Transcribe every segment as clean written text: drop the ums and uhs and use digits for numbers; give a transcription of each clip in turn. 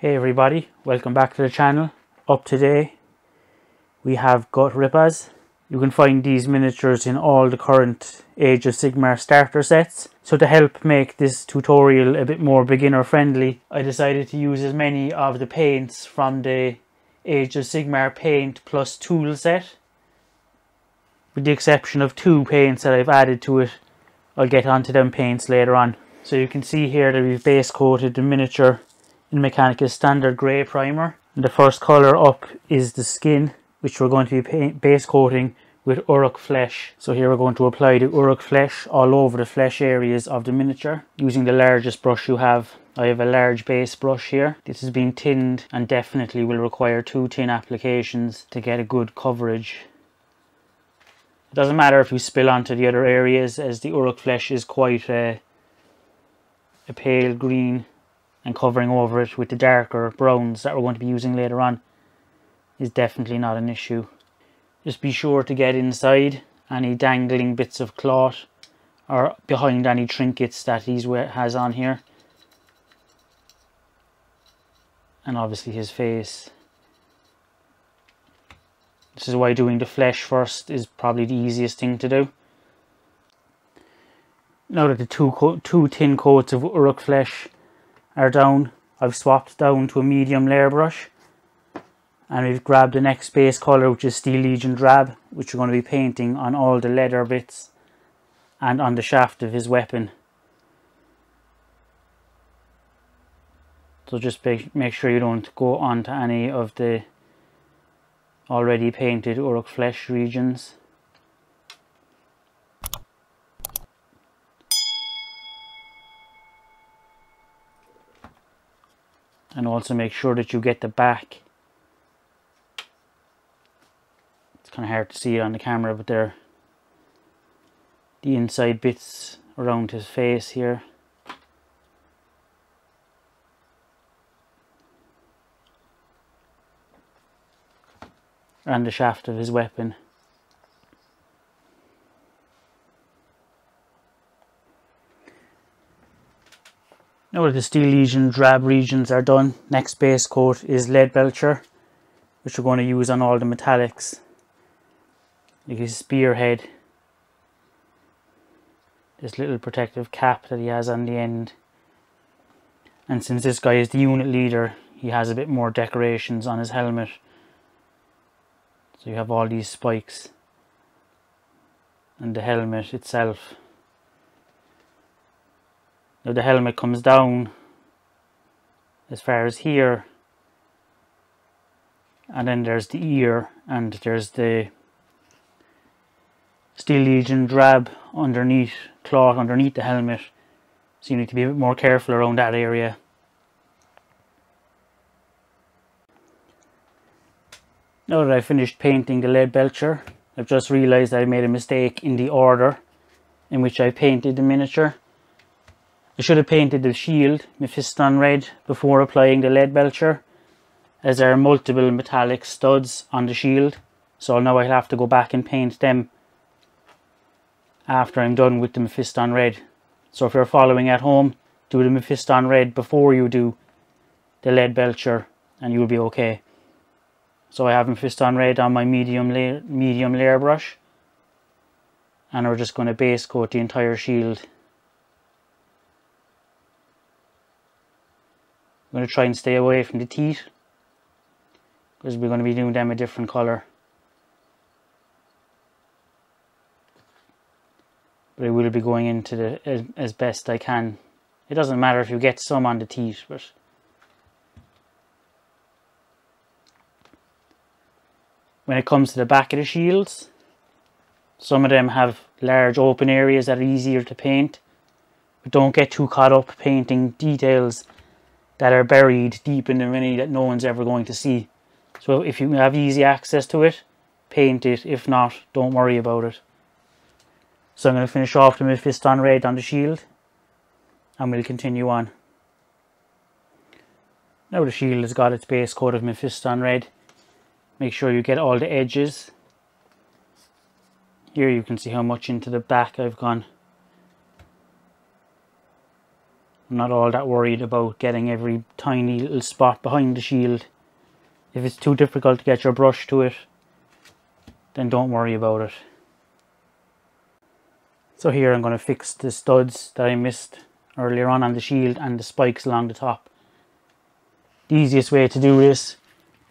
Hey everybody, welcome back to the channel. Up today we have Gutrippaz. You can find these miniatures in all the current Age of Sigmar starter sets. So to help make this tutorial a bit more beginner friendly, I decided to use as many of the paints from the Age of Sigmar paint plus tool set. With the exception of two paints that I've added to it. I'll get onto them paints later on. So you can see here that we've base coated the miniature in Mechanicus standard grey primer. And the first colour up is the skin, which we're going to be base coating with Orruk Flesh. So here we're going to apply the Orruk Flesh all over the flesh areas of the miniature using the largest brush you have. I have a large base brush here. This is being tinned and definitely will require 2 tin applications to get a good coverage. It doesn't matter if you spill onto the other areas, as the Orruk Flesh is quite a pale green, and covering over it with the darker browns that we're going to be using later on is definitely not an issue. Just be sure to get inside any dangling bits of cloth or behind any trinkets that he has on here, and obviously his face. This is why doing the flesh first is probably the easiest thing to do. Now that the two tin coats of Orruk Flesh are down, I've swapped down to a medium layer brush, and we've grabbed the next base colour, which is Steel Legion Drab, which we're going to be painting on all the leather bits and on the shaft of his weapon. So just make sure you don't go onto any of the already painted Orruk Flesh regions. And also make sure that you get the back. It's kind of hard to see it on the camera, but they're the inside bits around his face here. And the shaft of his weapon. Now that the Steel Legion Drab regions are done, next base coat is Leadbelcher, which we're going to use on all the metallics, like his spearhead, this little protective cap that he has on the end, and since this guy is the unit leader, he has a bit more decorations on his helmet. So you have all these spikes and the helmet itself. Now the helmet comes down as far as here, and then there's the ear, and there's the Steel Legion Drab underneath, cloth underneath the helmet, so you need to be a bit more careful around that area. Now that I've finished painting the Leadbelcher, I've just realised I made a mistake in the order in which I painted the miniature. I should have painted the shield Mephiston red before applying the Leadbelcher, as there are multiple metallic studs on the shield, so now I'll have to go back and paint them after I'm done with the Mephiston red. So if you're following at home, do the Mephiston red before you do the Leadbelcher and you'll be okay. So I have Mephiston red on my medium layer brush, and we're just going to base coat the entire shield. I'm going to try and stay away from the teeth, because we're going to be doing them a different colour. But I will be going into the as best I can. It doesn't matter if you get some on the teeth, but when it comes to the back of the shields, some of them have large open areas that are easier to paint, but don't get too caught up painting details that are buried deep in the mini that no one's ever going to see. So if you have easy access to it, paint it. If not, don't worry about it. So I'm going to finish off the Mephiston red on the shield, and we'll continue on. Now the shield has got its base coat of Mephiston red. Make sure you get all the edges. Here you can see how much into the back I've gone. I'm not all that worried about getting every tiny little spot behind the shield. If it's too difficult to get your brush to it, then don't worry about it. So here I'm going to fix the studs that I missed earlier on the shield and the spikes along the top. The easiest way to do this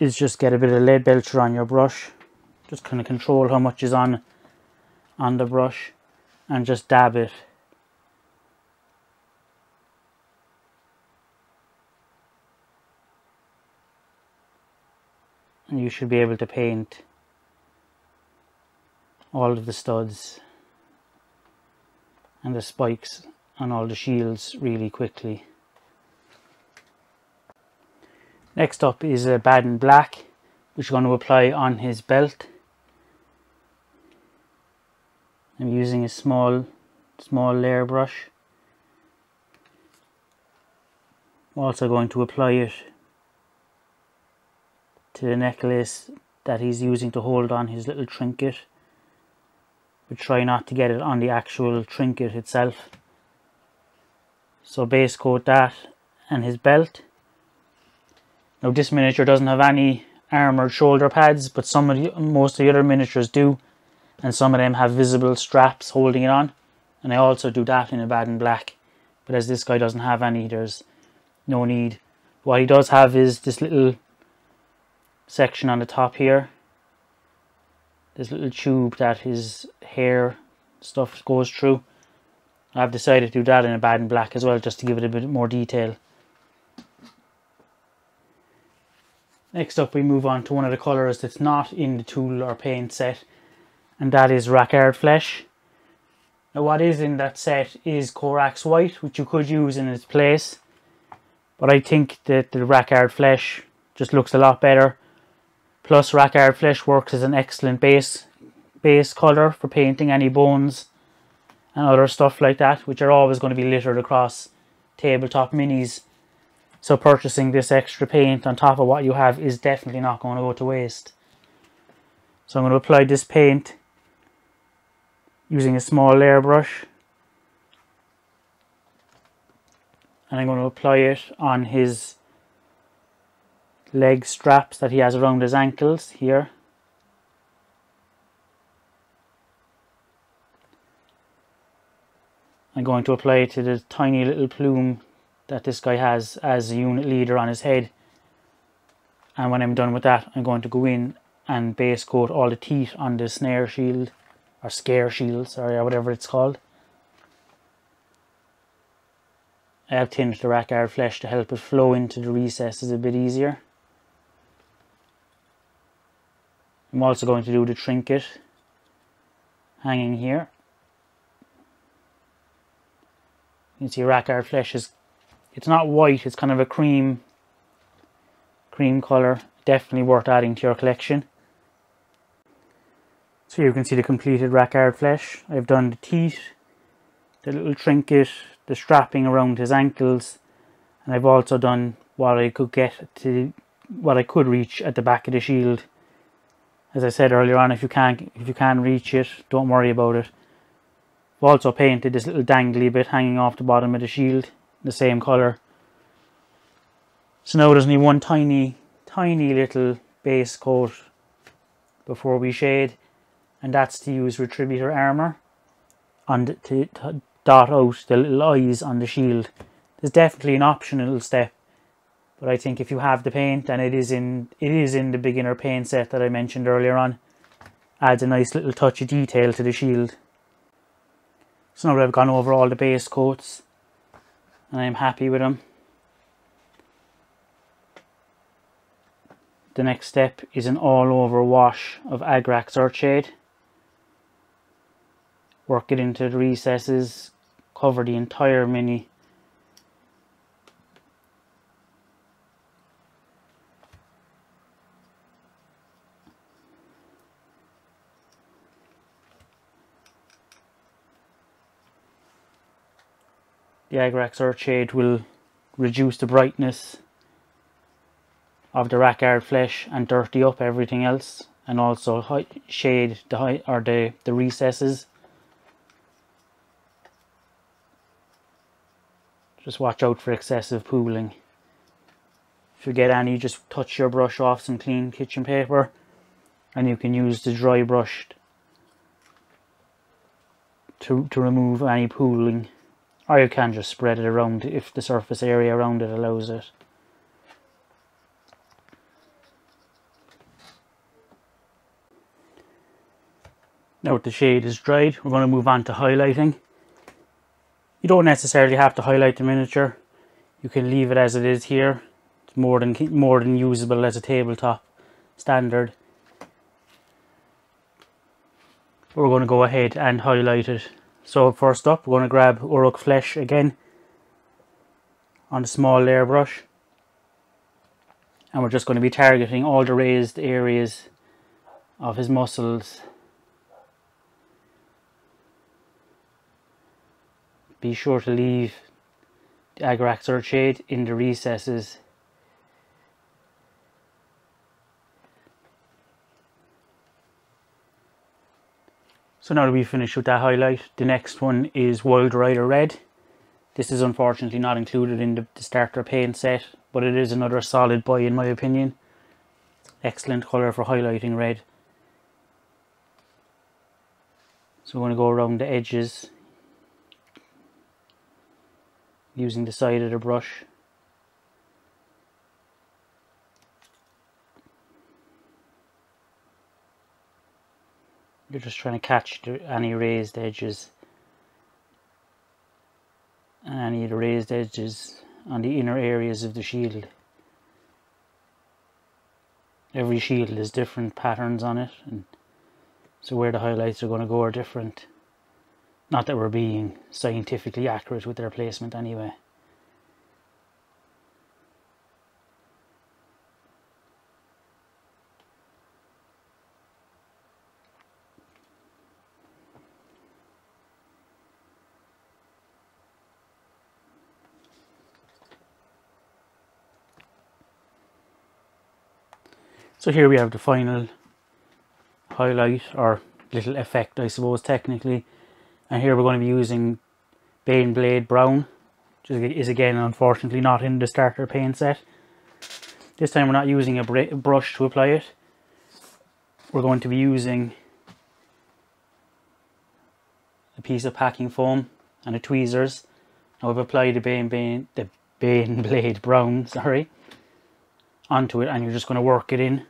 is just get a bit of Leadbelcher on your brush. Just kind of control how much is on the brush and just dab it. And you should be able to paint all of the studs and the spikes on all the shields really quickly. Next up is a Abaddon black, which I'm going to apply on his belt. I'm using a small layer brush. I'm also going to apply it to the necklace that he's using to hold on his little trinket. But try not to get it on the actual trinket itself. So base coat that and his belt. Now this miniature doesn't have any armoured shoulder pads, but most of the other miniatures do, and some of them have visible straps holding it on, and I also do that in Abaddon black. But as this guy doesn't have any, there's no need. What he does have is this little section on the top here, this little tube that his hair stuff goes through. I've decided to do that in Abaddon black as well, just to give it a bit more detail. Next up we move on to one of the colours that's not in the tool or paint set, and that is Orruk Flesh. Now what is in that set is corax white, which you could use in its place, but I think that the Orruk Flesh just looks a lot better. Plus Orruk Flesh works as an excellent base colour for painting any bones and other stuff like that, which are always going to be littered across tabletop minis. So purchasing this extra paint on top of what you have is definitely not going to go to waste. So I'm going to apply this paint using a small layer brush, and I'm going to apply it on his leg straps that he has around his ankles here. I'm going to apply it to the tiny little plume that this guy has as a unit leader on his head, and when I'm done with that, I'm going to go in and base coat all the teeth on the snare shield, or scare shield, sorry, or whatever it's called. I have tinged the Orruk Flesh to help it flow into the recesses a bit easier. I'm also going to do the trinket hanging here. You can see Orruk Flesh is, it's not white, it's kind of a cream colour. Definitely worth adding to your collection. So you can see the completed Orruk Flesh. I've done the teeth, the little trinket, the strapping around his ankles, and I've also done what I could reach at the back of the shield. As I said earlier on, if you can't reach it, don't worry about it. I've also painted this little dangly bit hanging off the bottom of the shield, the same colour. So now there's only one tiny little base coat before we shade, and that's to use Retributor Armour to dot out the little eyes on the shield. There's definitely an optional step, but I think if you have the paint, and it is in the beginner paint set that I mentioned earlier on, adds a nice little touch of detail to the shield. So now that I've gone over all the base coats and I'm happy with them, the next step is an all over wash of Agrax Earthshade. Work it into the recesses, cover the entire mini. The Agrax Earthshade will reduce the brightness of the Orruk Flesh and dirty up everything else, and also shade the recesses. Just watch out for excessive pooling. If you get any, just touch your brush off some clean kitchen paper and you can use the dry brush to remove any pooling, or you can just spread it around if the surface area around it allows it. Now that the shade is dried, we're going to move on to highlighting. You don't necessarily have to highlight the miniature. You can leave it as it is here. It's more than usable as a tabletop standard. We're going to go ahead and highlight it. So first up, we're going to grab Orruk Flesh again on a small layer brush. And we're just going to be targeting all the raised areas of his muscles. Be sure to leave the Agrax earthshade in the recesses. So now that we've finished with that highlight, the next one is Wild Rider Red. This is unfortunately not included in the starter paint set, but it is another solid buy in my opinion. Excellent colour for highlighting red. So we're going to go around the edges using the side of the brush. You're just trying to catch any raised edges. And any of the raised edges on the inner areas of the shield. Every shield has different patterns on it, and so where the highlights are going to go are different. Not that we're being scientifically accurate with their placement anyway. So here we have the final highlight, or little effect I suppose technically. And here we're going to be using Baneblade Brown, which is again unfortunately not in the starter paint set. This time we're not using a brush to apply it. We're going to be using a piece of packing foam and a tweezers. Now I've applied the Baneblade Brown, onto it, and you're just going to work it in.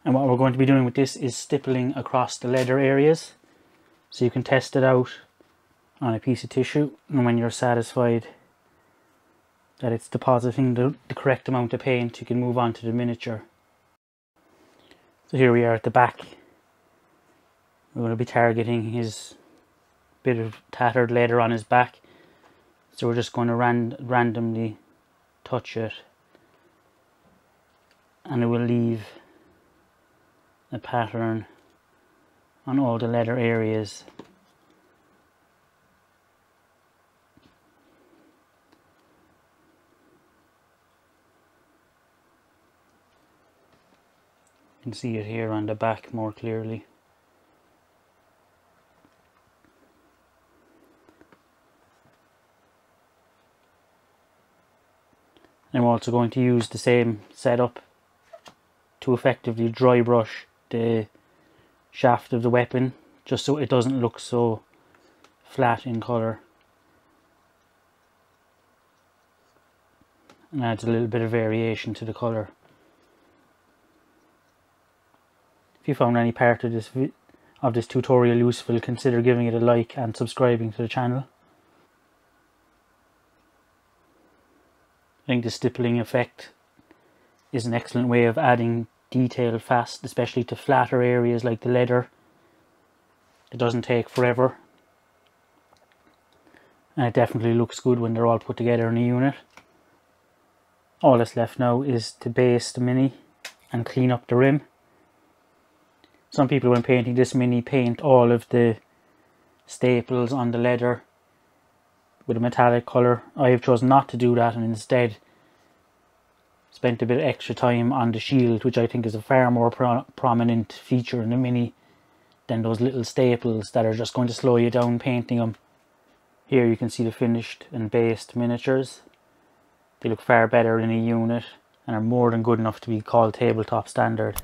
And what we're going to be doing with this is stippling across the leather areas, so you can test it out on a piece of tissue, and when you're satisfied that it's depositing the correct amount of paint, you can move on to the miniature. So here we are at the back. We're going to be targeting his bit of tattered leather on his back, so we're just going to randomly touch it, and it will leave a pattern on all the leather areas. You can see it here on the back more clearly. I'm also going to use the same setup to effectively dry brush the shaft of the weapon, just so it doesn't look so flat in colour, and adds a little bit of variation to the colour. If you found any part of this tutorial useful, consider giving it a like and subscribing to the channel. I think the stippling effect is an excellent way of adding detail fast, especially to flatter areas like the leather. It doesn't take forever, and it definitely looks good when they're all put together in a unit. All that's left now is to base the mini and clean up the rim. Some people, when painting this mini, paint all of the staples on the leather with a metallic colour. I have chosen not to do that, and instead spent a bit of extra time on the shield, which I think is a far more prominent feature in the mini than those little staples that are just going to slow you down painting them. Here you can see the finished and based miniatures. They look far better in a unit and are more than good enough to be called tabletop standard.